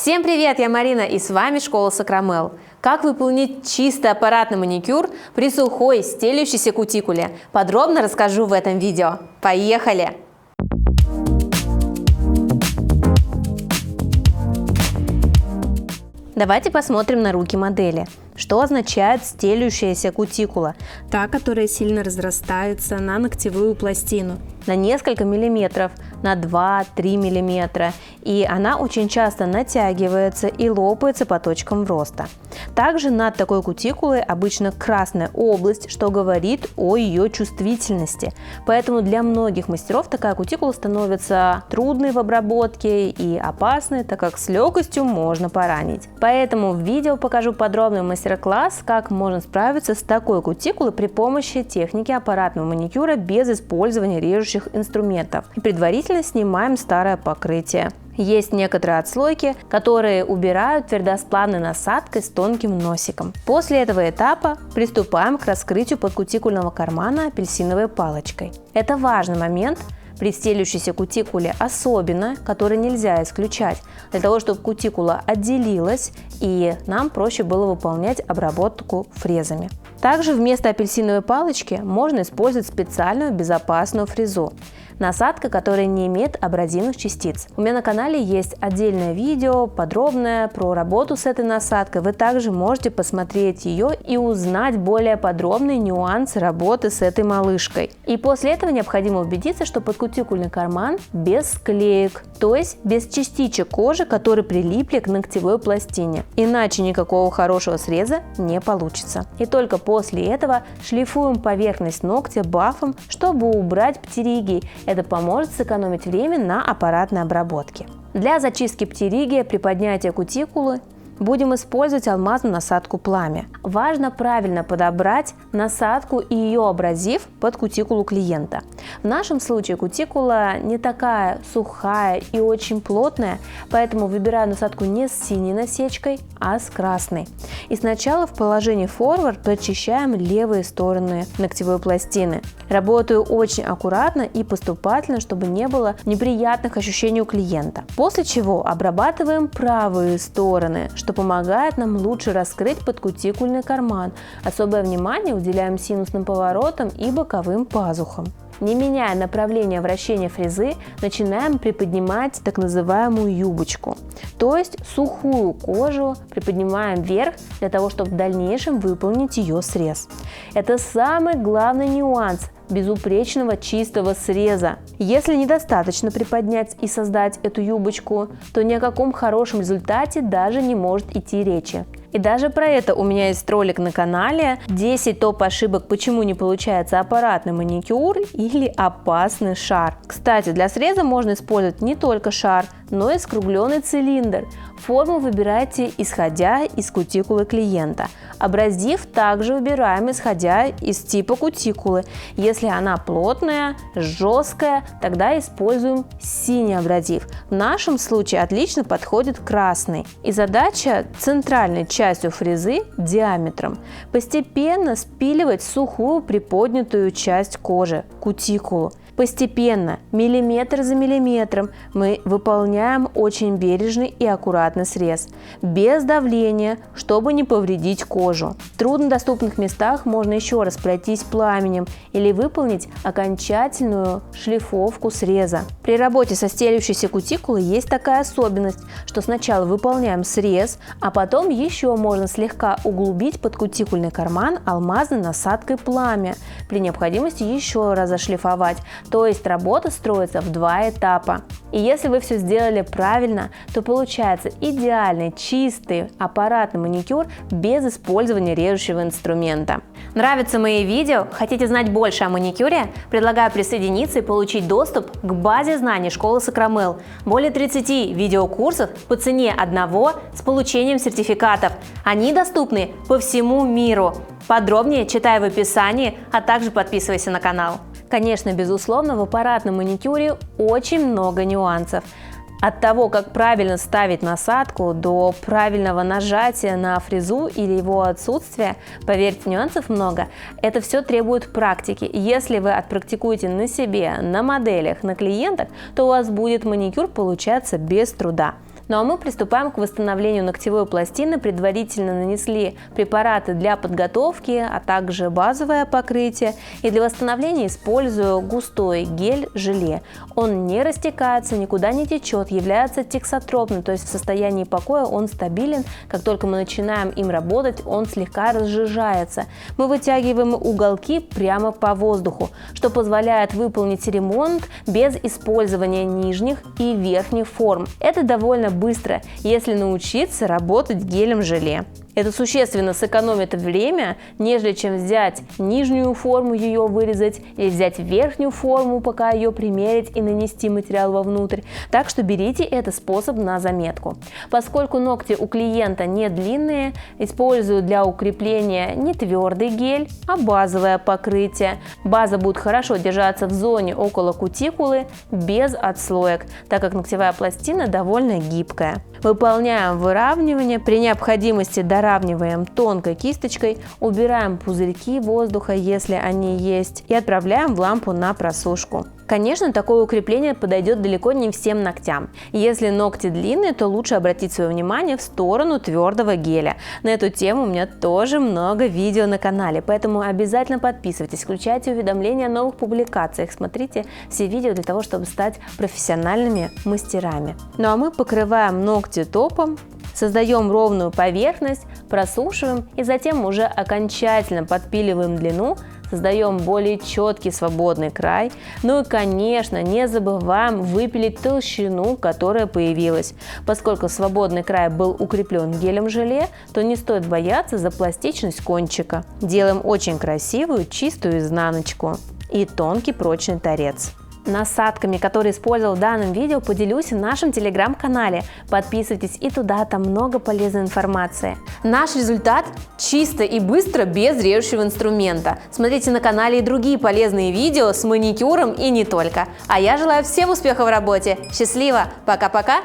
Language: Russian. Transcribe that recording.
Всем привет, я Марина, и с вами школа Сакрамел. Как выполнить чистый аппаратный маникюр при сухой, стелющейся кутикуле? Подробно расскажу в этом видео. Поехали! Давайте посмотрим на руки модели. Что означает стелющаяся кутикула? Та, которая сильно разрастается на ногтевую пластину. На несколько миллиметров, на 2-3 миллиметра. И она очень часто натягивается и лопается по точкам роста. Также над такой кутикулой обычно красная область, что говорит о ее чувствительности. Поэтому для многих мастеров такая кутикула становится трудной в обработке и опасной, так как с легкостью можно поранить. Поэтому в видео покажу подробный мастер-класс, как можно справиться с такой кутикулой при помощи техники аппаратного маникюра без использования режущих инструментов. И предварительно снимаем старое покрытие. Есть некоторые отслойки, которые убирают твердосплавной насадкой с тонким носиком. После этого этапа приступаем к раскрытию подкутикульного кармана апельсиновой палочкой. Это важный момент при стелющейся кутикуле, особенно, который нельзя исключать, для того, чтобы кутикула отделилась и нам проще было выполнять обработку фрезами. Также вместо апельсиновой палочки можно использовать специальную безопасную фрезу. Насадка, которая не имеет абразивных частиц. У меня на канале есть отдельное видео, подробное про работу с этой насадкой. Вы также можете посмотреть ее и узнать более подробные нюансы работы с этой малышкой. И после этого необходимо убедиться, что подкутикульный карман без склеек, то есть без частичек кожи, которые прилипли к ногтевой пластине. Иначе никакого хорошего среза не получится. И только после этого шлифуем поверхность ногтя бафом, чтобы убрать птеригий. Это поможет сэкономить время на аппаратной обработке. Для зачистки птеригия при поднятии кутикулы будем использовать алмазную насадку пламя. Важно правильно подобрать насадку и ее абразив под кутикулу клиента. В нашем случае кутикула не такая сухая и очень плотная, поэтому выбираю насадку не с синей насечкой, а с красной. И сначала в положении форвард прочищаем левые стороны ногтевой пластины. Работаю очень аккуратно и поступательно, чтобы не было неприятных ощущений у клиента. После чего обрабатываем правые стороны, что помогает нам лучше раскрыть подкутикульный карман. Особое внимание уделяем синусным поворотам и боковым пазухам. Не меняя направление вращения фрезы, начинаем приподнимать так называемую юбочку, то есть сухую кожу приподнимаем вверх для того, чтобы в дальнейшем выполнить ее срез. Это самый главный нюанс безупречного чистого среза. Если недостаточно приподнять и создать эту юбочку, то ни о каком хорошем результате даже не может идти речи. И даже про это у меня есть ролик на канале 10 топ-ошибок, почему не получается аппаратный маникюр или опасный шар. Кстати, для среза можно использовать не только шар, но и скругленный цилиндр. Форму выбирайте исходя из кутикулы клиента. Абразив также выбираем исходя из типа кутикулы. Если она плотная, жесткая, тогда используем синий абразив. В нашем случае отлично подходит красный. И задача центральной частью фрезы диаметром постепенно спиливать сухую приподнятую часть кожи, кутикулу. Постепенно, миллиметр за миллиметром, мы выполняем очень бережный и аккуратный срез, без давления, чтобы не повредить кожу. В труднодоступных местах можно еще раз пройтись пламенем или выполнить окончательную шлифовку среза. При работе со стелющейся кутикулой есть такая особенность, что сначала выполняем срез, а потом еще можно слегка углубить подкутикульный карман алмазной насадкой пламя, при необходимости еще раз зашлифовать. То есть работа строится в 2 этапа. И если вы все сделали правильно, то получается идеальный, чистый аппаратный маникюр без использования режущего инструмента. Нравятся мои видео? Хотите знать больше о маникюре? Предлагаю присоединиться и получить доступ к базе знаний школы Сакрамел. Более 30 видеокурсов по цене одного с получением сертификатов. Они доступны по всему миру. Подробнее читай в описании, а также подписывайся на канал. Конечно, безусловно, в аппаратном маникюре очень много нюансов. От того, как правильно ставить насадку, до правильного нажатия на фрезу или его отсутствия, поверьте, нюансов много. Это все требует практики. Если вы отпрактикуете на себе, на моделях, на клиентах, то у вас будет маникюр получаться без труда. Ну а мы приступаем к восстановлению ногтевой пластины. Предварительно нанесли препараты для подготовки, а также базовое покрытие. И для восстановления использую густой гель-желе. Он не растекается, никуда не течет, является тексотропным, то есть в состоянии покоя он стабилен. Как только мы начинаем им работать, он слегка разжижается. Мы вытягиваем уголки прямо по воздуху, что позволяет выполнить ремонт без использования нижних и верхних форм. Это довольно быстро, если научиться работать гелем-желе. Это существенно сэкономит время, нежели чем взять нижнюю форму, ее вырезать, или взять верхнюю форму, пока ее примерить и нанести материал вовнутрь. Так что берите этот способ на заметку. Поскольку ногти у клиента не длинные, использую для укрепления не твердый гель, а базовое покрытие. База будет хорошо держаться в зоне около кутикулы без отслоек, так как ногтевая пластина довольно гибкая. Выполняем выравнивание, при необходимости доравниваем тонкой кисточкой, убираем пузырьки воздуха, если они есть, и отправляем в лампу на просушку. Конечно, такое укрепление подойдет далеко не всем ногтям. Если ногти длинные, то лучше обратить свое внимание в сторону твердого геля. На эту тему у меня тоже много видео на канале, поэтому обязательно подписывайтесь, включайте уведомления о новых публикациях, смотрите все видео для того, чтобы стать профессиональными мастерами. Ну а мы покрываем ногти топом, создаем ровную поверхность, просушиваем и затем уже окончательно подпиливаем длину, создаем более четкий свободный край. Ну и, конечно, не забываем выпилить толщину, которая появилась. Поскольку свободный край был укреплен гелем-желе, то не стоит бояться за пластичность кончика. Делаем очень красивую чистую изнаночку и тонкий прочный торец. Насадками, которые использовал в данном видео, поделюсь в нашем телеграм-канале. Подписывайтесь и туда, там много полезной информации. Наш результат чисто и быстро, без режущего инструмента. Смотрите на канале и другие полезные видео с маникюром и не только. А я желаю всем успехов в работе. Счастливо! Пока-пока!